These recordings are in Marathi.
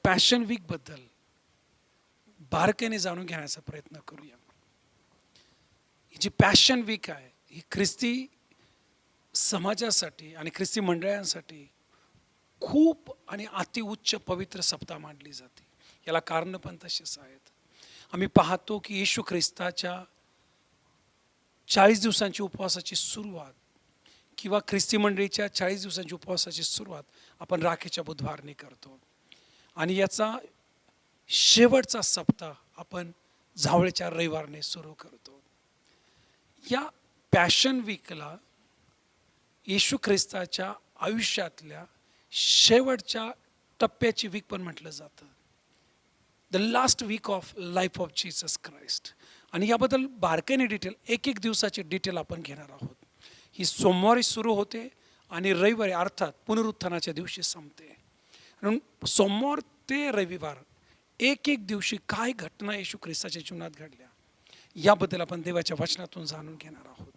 पॅशन वीक बद्दल बारकाईने जाणून घेण्याचा प्रयत्न करूया. ही जी पॅशन वीक आहे ही ख्रिस्ती समाजासाठी आणि ख्रिस्ती मंडळांसाठी खूप आणि अतिउच्च पवित्र सप्ताह मानली जाते. याला कारण पण तसेच आहेत. आम्ही पाहतो की येशू ख्रिस्ताच्या 40 दिवसांची उपवासाची सुरुवात किंवा ख्रिस्ती मंडळीच्या 40 दिवसांची उपवासाची सुरुवात आपण राखेच्या बुधवारने करतो आणि याचा शेवटचा सप्ताह आपण झावळेच्या रविवारने सुरू करतो. या पॅशन वीकला येशू ख्रिस्ताच्या आयुष्यातल्या शेवटच्या टप्प्याची वीक पण म्हटलं जातं. The last week of life of Jesus Christ. आणि याबद्दल बारकाईने डिटेल एक दिवसाचे डिटेल आपण घेणार आहोत. ही सोमवारी सुरू होते आणि रविवारी अर्थात पुनरुत्थानाच्या दिवशी संपते. म्हणून सोमवार ते रविवार एक दिवशी काय घटना येशू ख्रिस्ताच्या जीवनात घडल्या याबद्दल आपण देवाच्या वचनातून जाणून घेणार आहोत.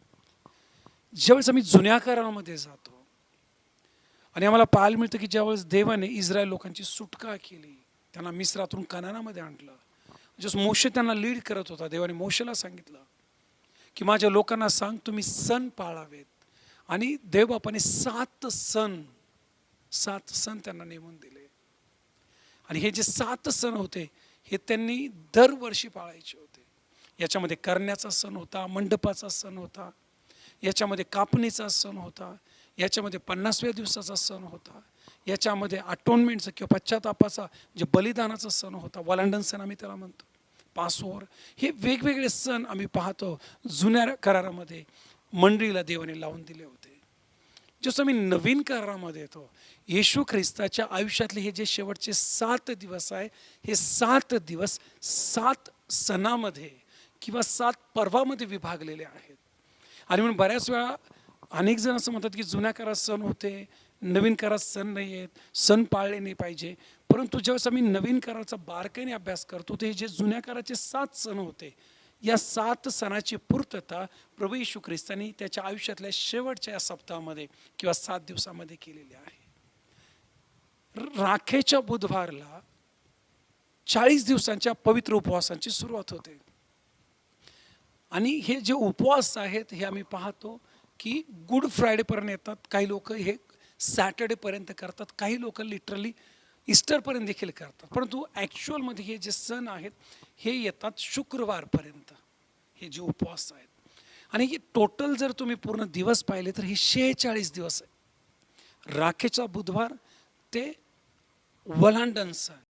ज्यावेळेस आम्ही जुन्या करारामध्ये जातो आणि आम्हाला पाहायला मिळतं की ज्यावेळेस देवाने इस्रायल लोकांची सुटका केली, त्यांना मिस्रातून कनानामध्ये आणलं, जसं मोशे त्यांना लीड करत होता, देवाने मोशेला सांगितलं की माझ्या लोकांना सांग तुम्ही सण पाळावेत. आणि देवबापाने 7 सण त्यांना नेमून दिले. आणि हे जे 7 सण होते हे त्यांनी दरवर्षी पाळायचे होते. याच्यामध्ये करण्याचा सण होता, मंडपाचा सण होता, याच्यामध्ये कापणीचा सण होता, याच्यामध्ये 50व्या दिवसाचा सण होता, याच्यामध्ये अटोनमेंटचा किंवा पश्चातापाचा म्हणजे बलिदानाचा सण होता, वलांडन सण आम्ही त्याला म्हणतो, पासओव्हर. हे वेगवेगळे सण आम्ही पाहतो जुन्या करारामध्ये मंडळीला देवाने लावून दिले होते. जसं आम्ही नवीन करारामध्ये येतो, येशू ख्रिस्ताच्या आयुष्यातले हे जे शेवटचे 7 दिवस आहे हे 7 दिवस 7 सणामध्ये किंवा 7 पर्वामध्ये विभागलेले आहेत. आणि म्हणून बऱ्याच वेळा अनेक जण असं म्हणतात की जुन्या करारात सण होते, नवीन करारात सण नाही आहेत, सण पाळले नाही पाहिजे. परंतु ज्यावेळेस आम्ही नवीन कराराचा बारकाईने अभ्यास करतो ते जे जुन्या कराराचे 7 सण होते या 7 सणाची पूर्तता प्रभू येशू ख्रिस्तांनी त्याच्या आयुष्यातल्या शेवटच्या या सप्ताहामध्ये किंवा 7 दिवसामध्ये केलेली आहे. राखेच्या बुधवारला 40 दिवसांच्या पवित्र उपवासांची सुरुवात होते. आणि हे जे उपवास आहेत हे आम्ही पाहतो की गुड फ्रायडेपर्यंत येतात. काही लोक हे सॅटर्डेपर्यंत करतात, काही लोक लिटरली ईस्टरपर्यंत देखील करतात. परंतु ॲक्च्युअलमध्ये हे जे सण आहेत हे येतात शुक्रवारपर्यंत, हे जे उपवास आहेत. आणि हे टोटल जर तुम्ही पूर्ण दिवस पाहिले तर हे 46 दिवस आहे. राखेचा बुधवार ते वलांडन सण